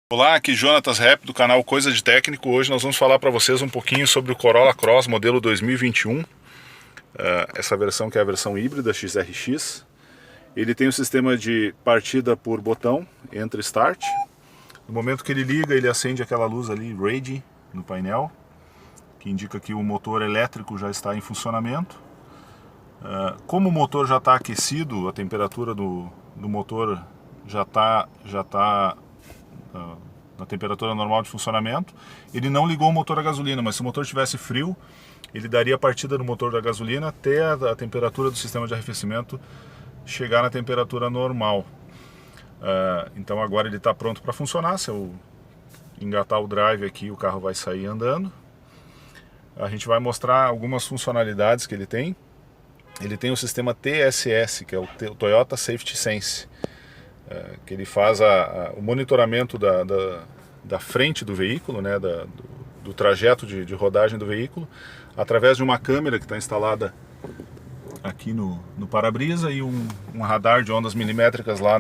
Olá, aqui Jonatas Rap do canal Coisa de Técnico. Hoje nós vamos falar para vocês um pouquinho sobre o Corolla Cross modelo 2021. Essa versão que é a versão híbrida XRX. Ele tem um sistema de partida por botão, entra Start. No momento que ele liga, ele acende aquela luz ali, Ready, no painel, que indica que o motor elétrico já está em funcionamento. Como o motor já está aquecido, a temperatura do motor já está na temperatura normal de funcionamento, ele não ligou o motor a gasolina, mas se o motor estivesse frio, ele daria a partida do motor da gasolina até a temperatura do sistema de arrefecimento chegar na temperatura normal. Então agora ele está pronto para funcionar. Se eu engatar o drive aqui, o carro vai sair andando. A gente vai mostrar algumas funcionalidades que ele tem. Ele tem o sistema TSS, que é o Toyota Safety Sense, que ele faz o monitoramento da frente do veículo, né, do trajeto de rodagem do veículo, através de uma câmera que está instalada aqui no para-brisa e um radar de ondas milimétricas lá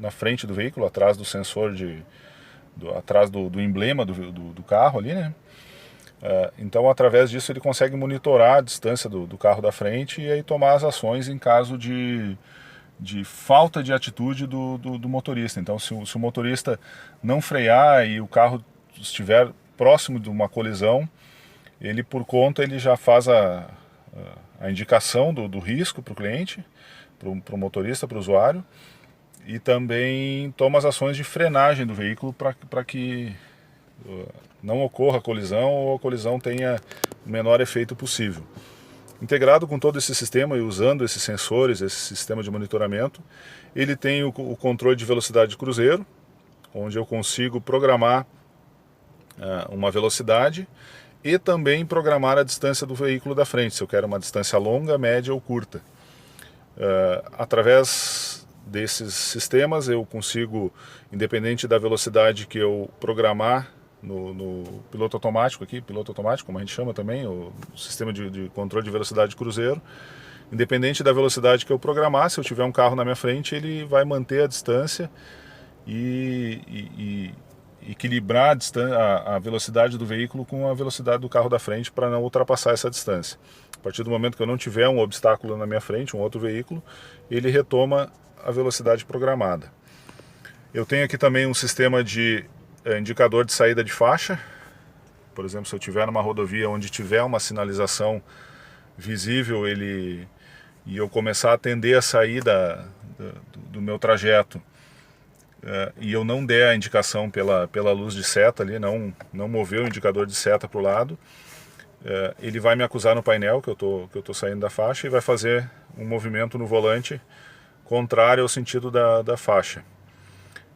na frente do veículo, atrás do sensor, atrás do emblema do carro ali, né? Então, através disso, ele consegue monitorar a distância do carro da frente e aí tomar as ações em caso de falta de atitude do motorista. Então, se o motorista não frear e o carro estiver próximo de uma colisão, ele, por conta, ele já faz a indicação do risco para o cliente, para o motorista, para o usuário, e também toma as ações de frenagem do veículo para que não ocorra a colisão ou a colisão tenha o menor efeito possível. Integrado com todo esse sistema e usando esses sensores, esse sistema de monitoramento, ele tem o controle de velocidade de cruzeiro, onde eu consigo programar uma velocidade e também programar a distância do veículo da frente, se eu quero uma distância longa, média ou curta. Através desses sistemas eu consigo, independente da velocidade que eu programar no piloto automático aqui, piloto automático, como a gente chama também, o sistema de controle de velocidade de cruzeiro, independente da velocidade que eu programar, se eu tiver um carro na minha frente, ele vai manter a distância e equilibrar a velocidade do veículo com a velocidade do carro da frente para não ultrapassar essa distância. A partir do momento que eu não tiver um obstáculo na minha frente, um outro veículo, ele retoma a velocidade programada. Eu tenho aqui também um sistema de indicador de saída de faixa. Por exemplo, se eu estiver numa rodovia onde tiver uma sinalização visível e eu começar a atender a saída do meu trajeto e eu não der a indicação pela luz de seta ali, não mover o indicador de seta para o lado, ele vai me acusar no painel que eu tô saindo da faixa e vai fazer um movimento no volante contrário ao sentido da faixa.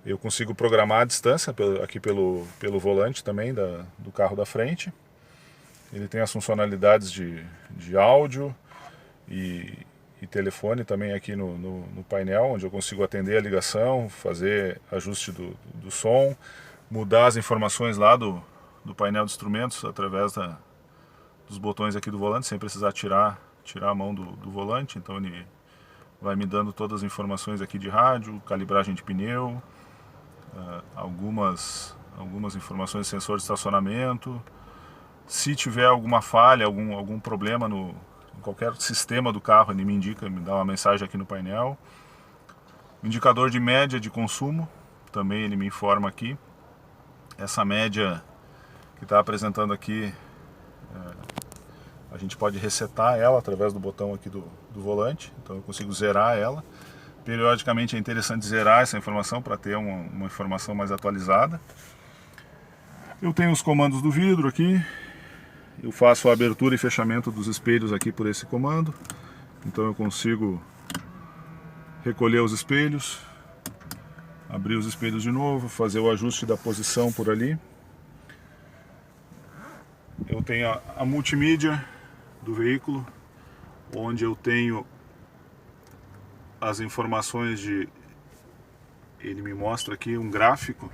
Eu consigo programar a distância aqui pelo volante também do carro da frente. Ele tem as funcionalidades de áudio e telefone também aqui no painel, onde eu consigo atender a ligação, fazer ajuste do som, mudar as informações lá do painel de instrumentos através dos botões aqui do volante, sem precisar tirar a mão do volante. Então ele vai me dando todas as informações aqui de rádio, calibragem de pneu, algumas informações de sensor de estacionamento. Se tiver alguma falha, algum problema em qualquer sistema do carro, ele me indica, me dá uma mensagem aqui no painel. Indicador de média de consumo, também ele me informa aqui. Essa média que está apresentando aqui, a gente pode resetar ela através do botão aqui do volante, então eu consigo zerar ela. Periodicamente é interessante zerar essa informação para ter uma informação mais atualizada. Eu tenho os comandos do vidro aqui. Eu faço a abertura e fechamento dos espelhos aqui por esse comando. Então eu consigo recolher os espelhos, abrir os espelhos de novo, fazer o ajuste da posição por ali. Eu tenho a multimídia do veículo, onde eu tenho as informações ele me mostra aqui um gráfico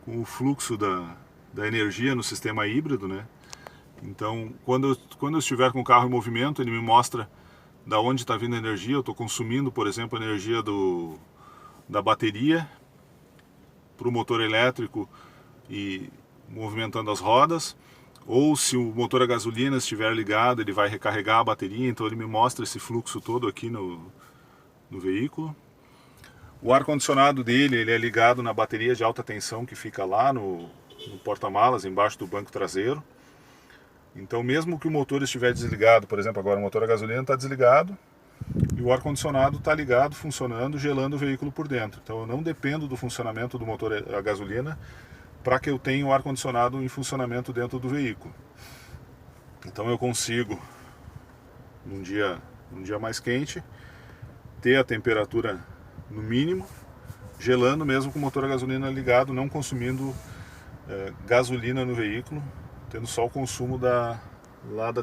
com o fluxo da energia no sistema híbrido, né? Então, quando eu estiver com o carro em movimento, ele me mostra da onde está vindo a energia. Eu estou consumindo, por exemplo, a energia da bateria o motor elétrico e movimentando as rodas, ou se o motor a gasolina estiver ligado, ele vai recarregar a bateria, então ele me mostra esse fluxo todo aqui no veículo. O ar-condicionado dele, ele é ligado na bateria de alta tensão que fica lá no porta-malas, embaixo do banco traseiro. Então mesmo que o motor estiver desligado, por exemplo, agora o motor a gasolina está desligado, e o ar-condicionado está ligado, funcionando, gelando o veículo por dentro. Então eu não dependo do funcionamento do motor a gasolina para que eu tenha o ar-condicionado em funcionamento dentro do veículo. Então eu consigo, num dia mais quente, ter a temperatura no mínimo, gelando mesmo com o motor a gasolina ligado, não consumindo gasolina no veículo, tendo só o consumo da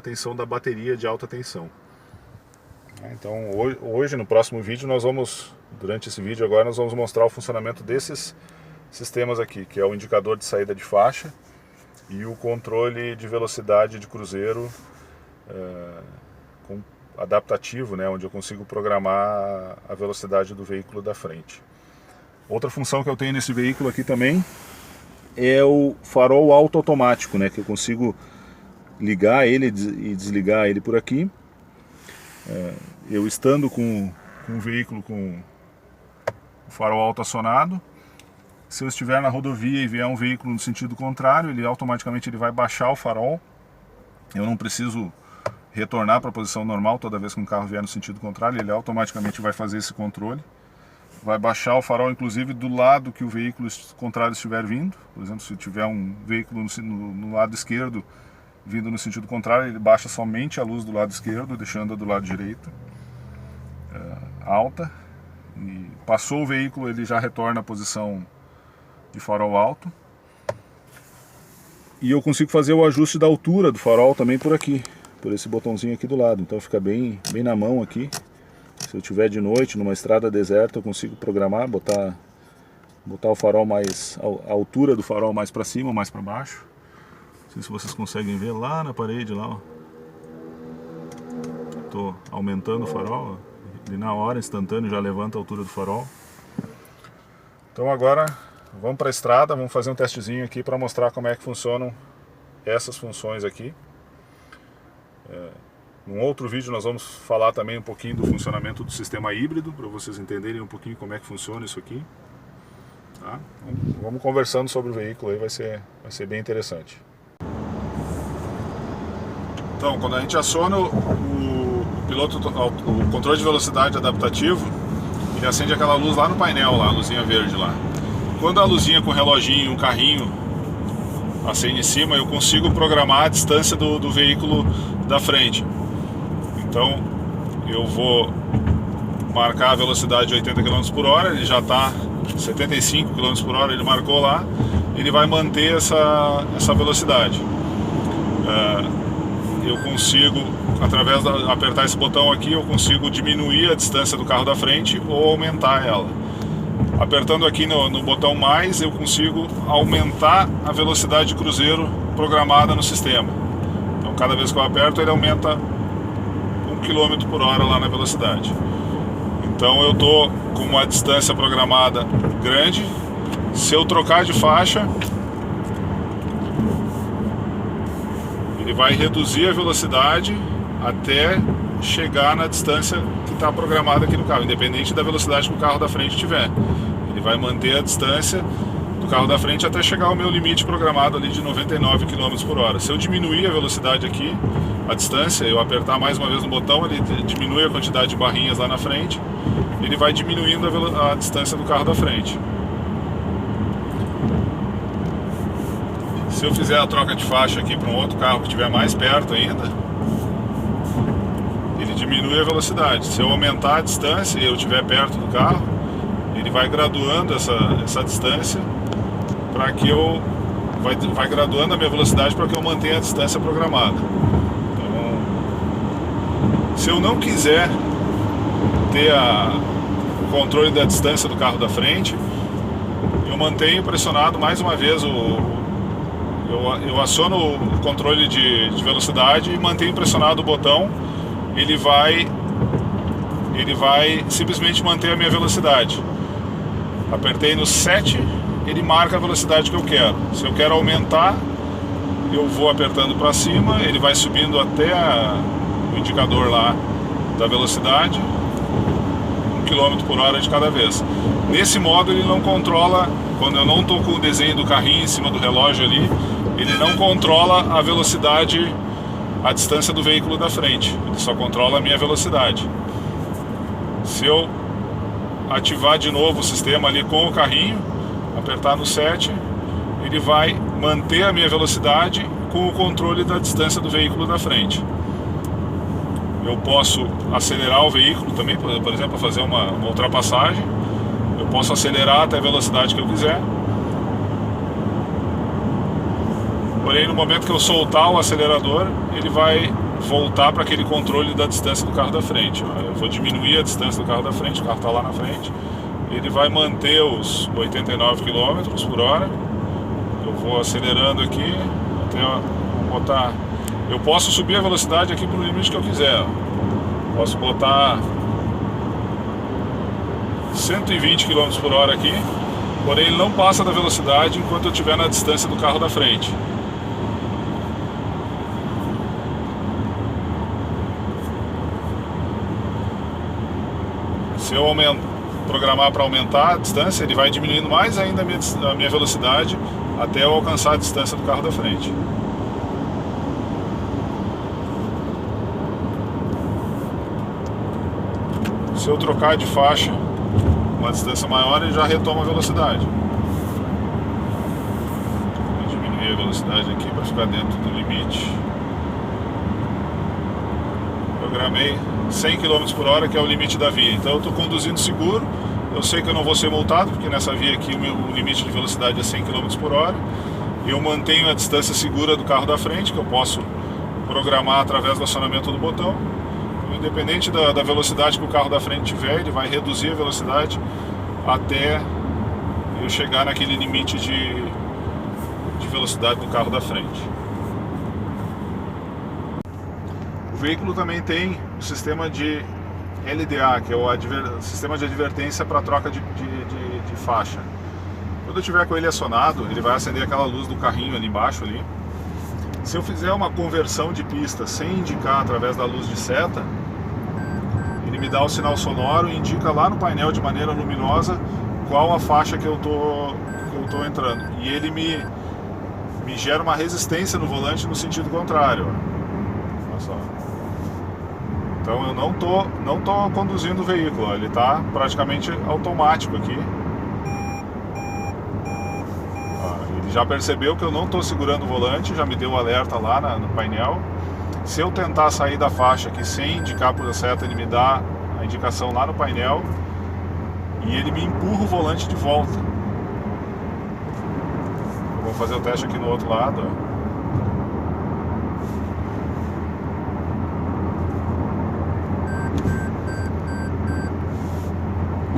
tensão da bateria de alta tensão. Então hoje no próximo vídeo durante esse vídeo agora nós vamos mostrar o funcionamento desses sistemas aqui, que é o indicador de saída de faixa e o controle de velocidade de cruzeiro adaptativo, né, onde eu consigo programar a velocidade do veículo da frente. Outra função que eu tenho nesse veículo aqui também é o farol automático, né, que eu consigo ligar ele e desligar ele por aqui. Eu estando com o veículo com o farol alto acionado, se eu estiver na rodovia e vier um veículo no sentido contrário, ele automaticamente vai baixar o farol. Eu não preciso retornar para a posição normal toda vez que um carro vier no sentido contrário, ele automaticamente vai fazer esse controle. Vai baixar o farol, inclusive, do lado que o veículo contrário estiver vindo. Por exemplo, se tiver um veículo no lado esquerdo vindo no sentido contrário, ele baixa somente a luz do lado esquerdo, deixando a do lado direito alta. E passou o veículo, ele já retorna à posição de farol alto. E eu consigo fazer o ajuste da altura do farol também por aqui, por esse botãozinho aqui do lado. Então fica bem na mão aqui. Se eu estiver de noite numa estrada deserta, eu consigo programar, botar o farol a altura do farol mais para cima ou mais para baixo. Não sei se vocês conseguem ver lá na parede lá, ó. Tô aumentando o farol, ó. Ele na hora, instantâneo, já levanta a altura do farol. Então agora vamos para a estrada, vamos fazer um testezinho aqui para mostrar como é que funcionam essas funções aqui. Num outro vídeo nós vamos falar também um pouquinho do funcionamento do sistema híbrido, para vocês entenderem um pouquinho como é que funciona isso aqui. Tá? Vamos conversando sobre o veículo aí, vai ser bem interessante. Então, quando a gente aciona o controle de velocidade adaptativo, ele acende aquela luz lá no painel, lá, a luzinha verde lá. Quando a luzinha com o reloginho e um carrinho acende em cima, eu consigo programar a distância do veículo da frente. Então eu vou marcar a velocidade de 80 km por hora, ele já está 75 km por hora, ele marcou lá, ele vai manter essa velocidade. Eu consigo, através de apertar esse botão aqui, eu consigo diminuir a distância do carro da frente ou aumentar ela. Apertando aqui no botão mais, eu consigo aumentar a velocidade de cruzeiro programada no sistema. Então cada vez que eu aperto, ele aumenta 1 km por hora lá na velocidade. Então eu estou com uma distância programada grande. Se eu trocar de faixa, ele vai reduzir a velocidade até chegar na distância que está programada aqui no carro, independente da velocidade que o carro da frente tiver. Ele vai manter a distância do carro da frente até chegar ao meu limite programado ali de 99 km por hora. Se eu diminuir a velocidade aqui, a distância, eu apertar mais uma vez no botão, ele diminui a quantidade de barrinhas lá na frente, ele vai diminuindo a distância do carro da frente. Se eu fizer a troca de faixa aqui para um outro carro que estiver mais perto ainda, ele diminui a velocidade. Se eu aumentar a distância e eu estiver perto do carro, ele vai graduando essa distância para que eu vai graduando a minha velocidade para que eu mantenha a distância programada. Então, se eu não quiser ter o controle da distância do carro da frente, eu mantenho pressionado mais uma vez eu aciono o controle de velocidade e mantenho pressionado o botão. Ele vai simplesmente manter a minha velocidade. Apertei no 7, ele marca a velocidade que eu quero. Se eu quero aumentar, eu vou apertando para cima, ele vai subindo até o indicador lá da velocidade, 1 km por hora de cada vez. Nesse modo ele não controla, quando eu não estou com o desenho do carrinho em cima do relógio ali, ele não controla a velocidade, a distância do veículo da frente, ele só controla a minha velocidade. Se eu ativar de novo o sistema ali com o carrinho, apertar no 7, ele vai manter a minha velocidade com o controle da distância do veículo da frente. Eu posso acelerar o veículo também, por exemplo, fazer uma ultrapassagem. Eu posso acelerar até a velocidade que eu quiser. Porém, no momento que eu soltar o acelerador, ele vai voltar para aquele controle da distância do carro da frente. Eu vou diminuir a distância do carro da frente, o carro está lá na frente. Ele vai manter os 89 km por hora. Eu vou acelerando aqui até botar. Eu posso subir a velocidade aqui para o limite que eu quiser. Posso botar 120 km por hora aqui, porém ele não passa da velocidade enquanto eu estiver na distância do carro da frente. Se eu programar para aumentar a distância, ele vai diminuindo mais ainda a minha velocidade até eu alcançar a distância do carro da frente. Se eu trocar de faixa uma distância maior, ele já retoma a velocidade. Vou diminuir a velocidade aqui para ficar dentro do limite. Programei 100 km por hora, que é o limite da via. Então eu estou conduzindo seguro. Eu sei que eu não vou ser multado, porque nessa via aqui o limite de velocidade é 100 km por hora. Eu mantenho a distância segura do carro da frente, que eu posso programar através do acionamento do botão. Independente da velocidade que o carro da frente tiver, ele vai reduzir a velocidade até eu chegar naquele limite de velocidade do carro da frente. O veículo também tem o sistema de LDA, que é o sistema de advertência para troca de faixa. Quando eu tiver com ele acionado, ele vai acender aquela luz do carrinho ali embaixo ali. Se eu fizer uma conversão de pista sem indicar através da luz de seta, ele me dá o sinal sonoro e indica lá no painel de maneira luminosa qual a faixa que eu tô entrando. E ele me gera uma resistência no volante no sentido contrário. Olha só. Então eu não tô conduzindo o veículo, ele está praticamente automático aqui. Ele já percebeu que eu não estou segurando o volante, já me deu o alerta lá no painel. Se eu tentar sair da faixa aqui sem indicar por seta, ele me dá a indicação lá no painel e ele me empurra o volante de volta. Eu vou fazer o teste aqui no outro lado.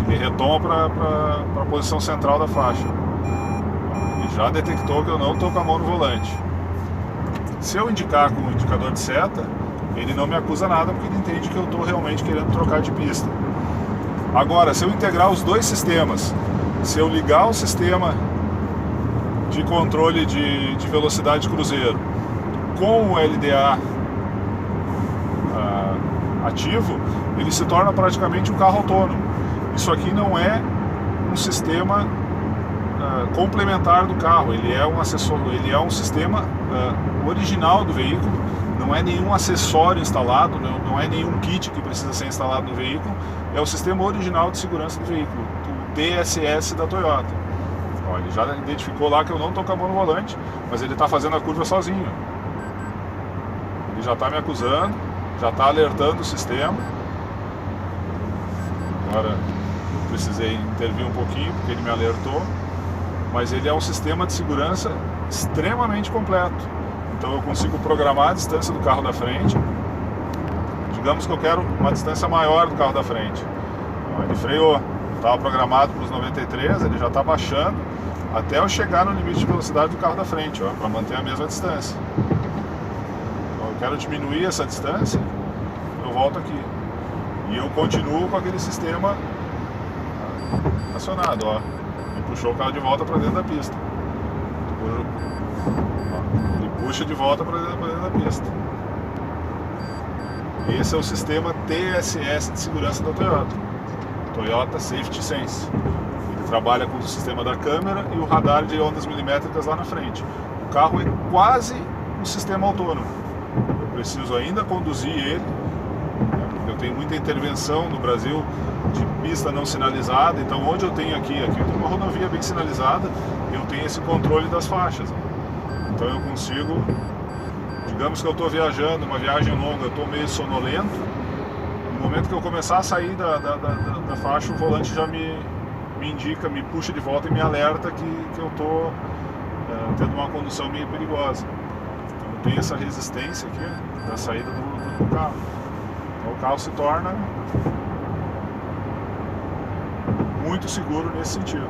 Ele retoma para a posição central da faixa. Ele já detectou que eu não estou com a mão no volante. Se eu indicar com o indicador de seta, ele não me acusa nada, porque ele entende que eu estou realmente querendo trocar de pista. Agora, se eu integrar os dois sistemas, se eu ligar o sistema de controle de velocidade cruzeiro com o LDA ativo, ele se torna praticamente um carro autônomo. Isso aqui não é um sistema complementar do carro, ele é um acessório, ele é um sistema original do veículo, não é nenhum acessório instalado, não é nenhum kit que precisa ser instalado no veículo, é o sistema original de segurança do veículo, o DSS da Toyota. Ó, ele já identificou lá que eu não estou com a mão no volante, mas ele está fazendo a curva sozinho. Ele já está me acusando, já está alertando o sistema. Agora eu precisei intervir um pouquinho porque ele me alertou, mas ele é um sistema de segurança extremamente completo. Então eu consigo programar a distância do carro da frente. Digamos que eu quero uma distância maior do carro da frente. Então, ele freou, estava programado para os 93, ele já está baixando até eu chegar no limite de velocidade do carro da frente, para manter a mesma distância. Então eu quero diminuir essa distância, eu volto aqui. E eu continuo com aquele sistema acionado, ó. puxou o carro de volta para dentro da pista. Ele puxa de volta para dentro da pista. Esse é o sistema TSS de segurança da Toyota, Toyota Safety Sense. Ele trabalha com o sistema da câmera e o radar de ondas milimétricas lá na frente. O carro é quase um sistema autônomo. Eu preciso ainda conduzir ele. Eu tenho muita intervenção no Brasil de pista não sinalizada, então onde eu tenho aqui eu tenho uma rodovia bem sinalizada, eu tenho esse controle das faixas. Então eu consigo, digamos que eu estou viajando, uma viagem longa, eu estou meio sonolento, no momento que eu começar a sair da faixa, o volante já me indica, me puxa de volta e me alerta que eu estou tendo uma condução meio perigosa. Então eu tenho essa resistência aqui da saída do carro. Então o carro se torna muito seguro nesse sentido.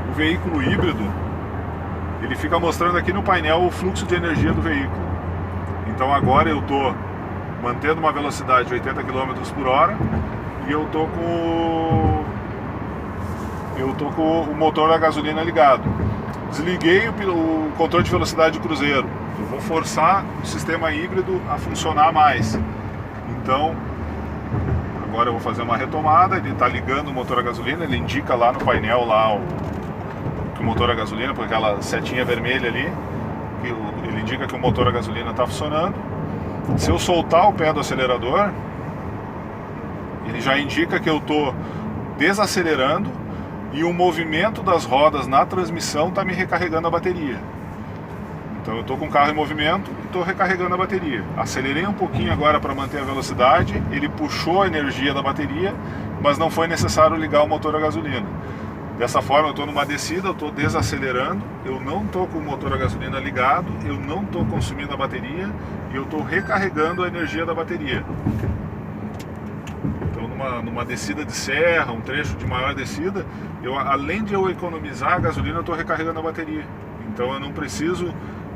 O veículo híbrido, ele fica mostrando aqui no painel o fluxo de energia do veículo. Então agora eu estou mantendo uma velocidade de 80 km por hora e eu estou com o motor a gasolina ligado. Desliguei o controle de velocidade de cruzeiro. Eu vou forçar o sistema híbrido a funcionar mais. Então, agora eu vou fazer uma retomada. Ele está ligando o motor a gasolina. Ele indica lá no painel lá que o motor a gasolina, por aquela setinha vermelha ali, ele indica que o motor a gasolina está funcionando. Se eu soltar o pé do acelerador, ele já indica que eu estou desacelerando e o movimento das rodas na transmissão está me recarregando a bateria. Então eu estou com o carro em movimento e estou recarregando a bateria. Acelerei um pouquinho agora para manter a velocidade, ele puxou a energia da bateria, mas não foi necessário ligar o motor a gasolina. Dessa forma eu estou numa descida, eu estou desacelerando, eu não estou com o motor a gasolina ligado, eu não estou consumindo a bateria e eu estou recarregando a energia da bateria. Então numa descida de serra, um trecho de maior descida, além de eu economizar a gasolina, eu estou recarregando a bateria. Então eu não preciso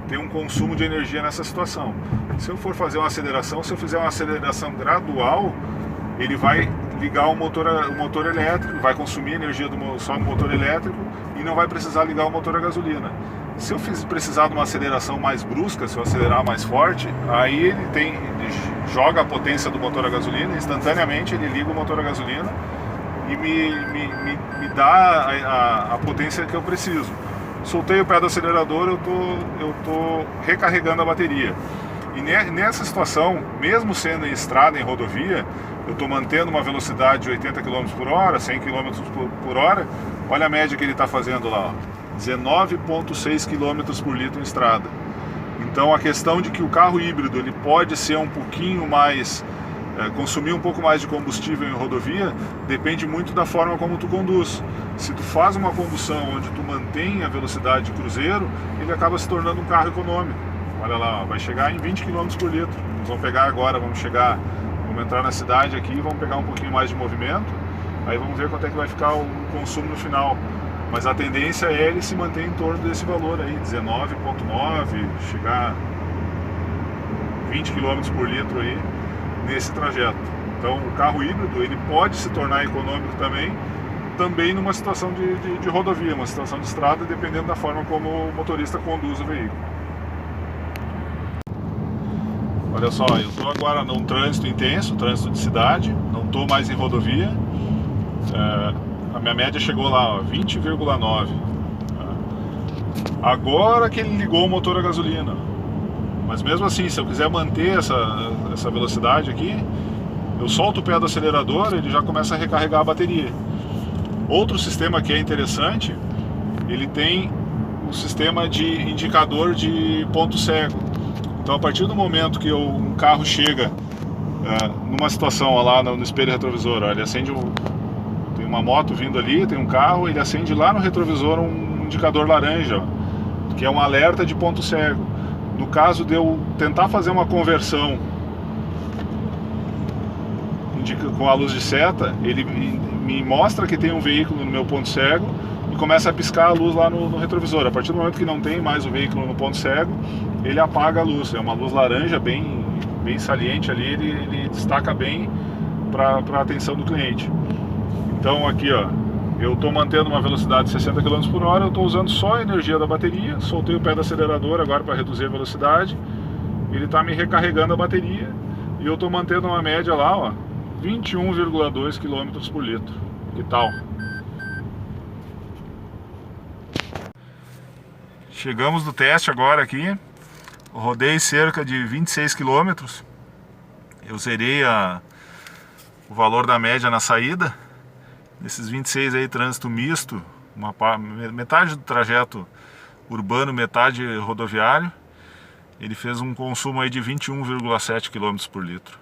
ter um consumo de energia nessa situação. Se eu for fazer uma aceleração, se eu fizer uma aceleração gradual, ele vai ligar o motor elétrico, vai consumir energia só no motor elétrico e não vai precisar ligar o motor a gasolina. Se eu precisar de uma aceleração mais brusca, se eu acelerar mais forte, aí ele joga a potência do motor a gasolina, instantaneamente ele liga o motor a gasolina e me dá a potência que eu preciso. Soltei o pé do acelerador, eu tô recarregando a bateria. E nessa situação, mesmo sendo em estrada, em rodovia, eu estou mantendo uma velocidade de 80 km por hora, 100 km por hora. Olha a média que ele está fazendo lá, 19,6 km por litro em estrada. Então a questão de que o carro híbrido ele pode ser um pouquinho mais, consumir um pouco mais de combustível em rodovia, depende muito da forma como tu conduz. Se tu faz uma condução onde tu mantém a velocidade de cruzeiro, ele acaba se tornando um carro econômico. Olha lá, vai chegar em 20 km por litro. Nós vamos pegar agora, vamos entrar na cidade aqui, vamos pegar um pouquinho mais de movimento, aí vamos ver quanto é que vai ficar o consumo no final. Mas a tendência é ele se manter em torno desse valor aí, 19,9, chegar 20 km por litro aí nesse trajeto. Então o carro híbrido ele pode se tornar econômico também numa situação de rodovia, uma situação de estrada, dependendo da forma como o motorista conduz o veículo. Olha só, eu estou agora num trânsito intenso, trânsito de cidade, não estou mais em rodovia. A minha média chegou lá, 20,9. Agora que ele ligou o motor a gasolina. Mas mesmo assim, se eu quiser manter essa velocidade aqui, eu solto o pé do acelerador, ele já começa a recarregar a bateria. Outro sistema que é interessante, ele tem o sistema de indicador de ponto cego. Então a partir do momento que um carro chega numa situação lá no espelho retrovisor, ele acende tem uma moto vindo ali, tem um carro, ele acende lá no retrovisor um indicador laranja, que é um alerta de ponto cego. No caso de eu tentar fazer uma conversão com a luz de seta, ele me mostra que tem um veículo no meu ponto cego e começa a piscar a luz lá no retrovisor. A partir do momento que não tem mais o veículo no ponto cego, ele apaga a luz. É uma luz laranja bem saliente ali, ele destaca bem para a atenção do cliente. Então aqui, ó, eu estou mantendo uma velocidade de 60 km por hora, eu estou usando só a energia da bateria, soltei o pé do acelerador agora para reduzir a velocidade, ele está me recarregando a bateria e eu estou mantendo uma média lá, ó, 21,2 km por litro. Que tal? Chegamos do teste agora aqui, rodei cerca de 26 km, eu zerei o valor da média na saída. Nesses 26 aí, trânsito misto, metade do trajeto urbano, metade rodoviário. Ele fez um consumo aí de 21,7 km por litro.